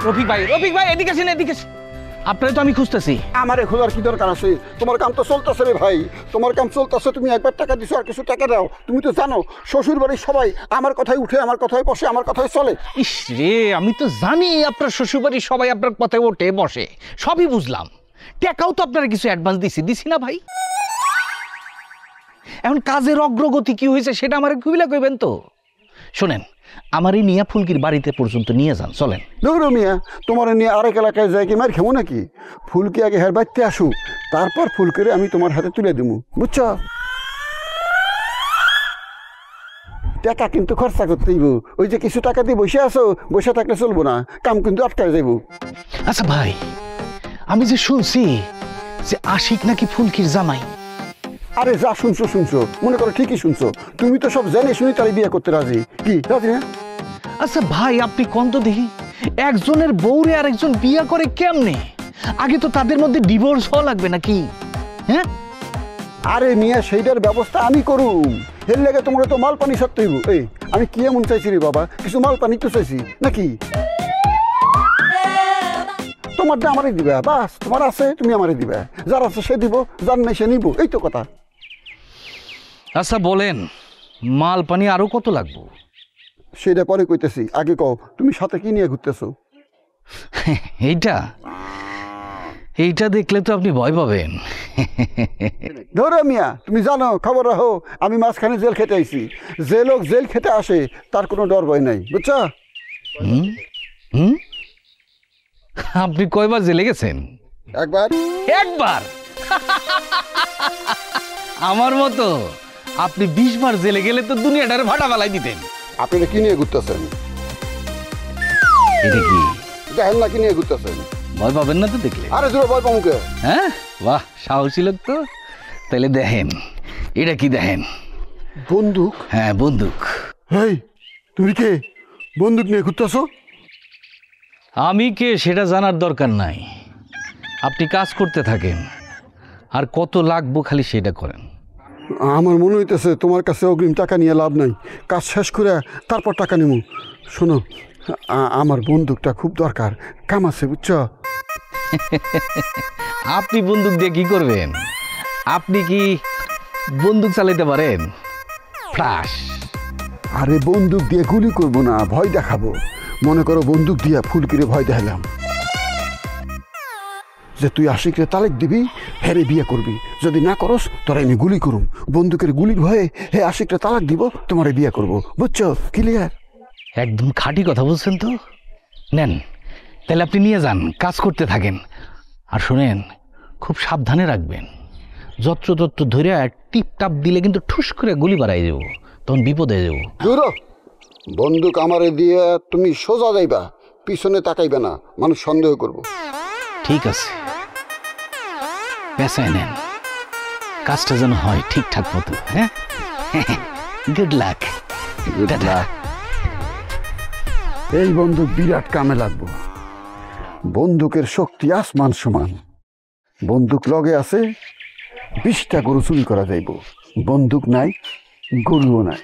রফিক ভাই এদিকে আসেন, এদিকে আসেন। আপনারে তো আমি খুঁজতেছি। আমারে খোঁজার কি দরকার আছে? তোমার কাম তো চলতেছে রে ভাই, তোমার কাম চলতেছে। তুমি একবার টাকা দিছো, আর কিছু টাকা দাও। তুমি তো জানো শ্বশুর বাড়ির সবাই আমার কথাই উঠে, আমার কথাই বসে, আমার কথাই চলে। ইস রে, আমি তো জানি আপনার শ্বশুরবাড়ির সবাই আপনার কথায় ওঠে বসে, সবই বুঝলাম। টাকাও তো আপনারা কিছু অ্যাডভান্স দিছি না ভাই? এখন কাজের অগ্রগতি কি হয়েছে সেটা আমার খুবিলা কইবেন তো। শোনেন, আমারই নিয়ে ফুলকির বাড়িতে পর্যন্ত নিয়ে যান, চলেন। দেখো মিয়া, তোমার নিয়ে আরেক এলাকায় যাই কি মার খেমো নাকি? ফুলকি আগে হের বাড়িতে আসুক, তারপর ফুলকিরে আমি তোমার হাতে তুলে দেবো, বুঝছো? টাকা কিন্তু খরচা করতে হইব। ওই যে কিছু টাকা দিয়ে বসে আসো, বসে থাকলে চলবো না, কাম কিন্তু আটকায় যাইব। আচ্ছা ভাই, আমি যে শুনছি যে আশিক নাকি ফুলকির জামাই। আরে যা শুনছো, মনে করো ঠিকই শুনছো। তুমি তো সব জেনে শুনি তার বিয়ে করতে রাজি। কি রাজি না? আচ্ছা ভাই, আপনি কোন তো দেখি, একজনের বউরে আর একজন বিয়ে করে কেমনে? আগে তো তাদের মধ্যে ডিভোর্স হওয়া লাগবে নাকি? হ্যাঁ? আরে মিয়া, সেইটার ব্যবস্থা আমি করুম। এর লেগে তোমরা তো মাল পানি সারতে হইব। এই আমি কি এমন চাইছি রে বাবা? কিছু মাল পানি তো চাইছি নাকি? তোমারটা আমারই দিবা, বাস। তোমার আছে, তুমি আমারই দিবা। যার আছে সে দিব, যার নেই সে নিব, এই তো কথা। আচ্ছা বলেন, মাল পানি আরো কত লাগবে? সেটা পরে কইতেছি, আগে কও তুমি সাথে কি নিয়ে ঘুরতেছো? এইটা দেখলে তো আপনি ভয় পাবেন। ধরো মিয়া, তুমি জানো, খবর রাখো, আমি মাঝখানে জেল খেতে আইছি। যে লোক জেল খেতে আসে তার কোনো ডর ভয় নাই, বুঝছো? আপনি কয়বার জেলে গেছেন? একবার। আমার মতো আপনি 20 বার জেলে গেলে তো দুনিয়াটার ভাটা ফালাই দিতেন। আপনারা কি নিয়ে ঘুরতেছেন? এটা কি দেখেন না কি নিয়ে ঘুরতেছেন? ভয় পাবেন না তো দেখলে? আরে জোরে ভয় পামুকে। হ্যাঁ, বাহ, সাহসী লোক তো। তাহলে দেখেন, এটা কি দেখেন? বন্দুক? হ্যাঁ, বন্দুক। হেই, তুমি কে বন্দুক নিয়ে ঘুরতেছো? আমি কে সেটা জানার দরকার নাই। আপনি কাজ করতে থাকেন, আর কত লাগবো খালি সেটা করেন। আমার মনে হইতেছে তোমার কাছে অগ্রিম টাকা নিয়ে লাভ নাই। কাজ শেষ করে তারপর টাকা নিব। শোনো, আমার বন্দুকটা খুব দরকার, কাম আছে, বুঝছো? আপনি বন্দুক দিয়ে কি করবেন? আপনি কি বন্দুক চালাইতে পারেন? ফ্লাশ। আরে বন্দুক দিয়ে গুলি করবো না, ভয় দেখাবো। মনে করো বন্দুক দিয়ে ফুলকিরে ভয় দেখালাম যে তুই আশিকরে তালেক দিবি, হেরে বিয়ে করবি। যদি না করস তোরা আমি গুলি করুম। বন্দুকের গুলির ভয়ে হে আশিকরে তালাক দিব, তোমারে বিয়ে করবো, বুঝছো? ক্লিয়ার? একদম খাঁটি কথা বলছেন তো। নেন, তাহলে আপনি নিয়ে যান, কাজ করতে থাকেন। আর শোনেন, খুব সাবধানে রাখবেন। যত্র ধরে টিপ টাপ দিলে কিন্তু ঠুস করে গুলি বাড়াই যাব, তখন বিপদে যাব। দূরো, বন্দুক আমারে দিয়ে তুমি সোজা যাইবা, পিছনে তাকাইবে না, মানুষ সন্দেহ করবো। ঠিক আছে, পেছায় নেন, কাজটা যেন হয় ঠিকঠাক মতো। হ্যাঁ, গুড লাক। এই বন্দুক বিরাট কামে লাগবো। বন্দুকের শক্তি আসমান সমান। বন্দুক লগে আছে, 20টা গরু চুরি করা যাইব। বন্দুক নাই, গরুও নাই।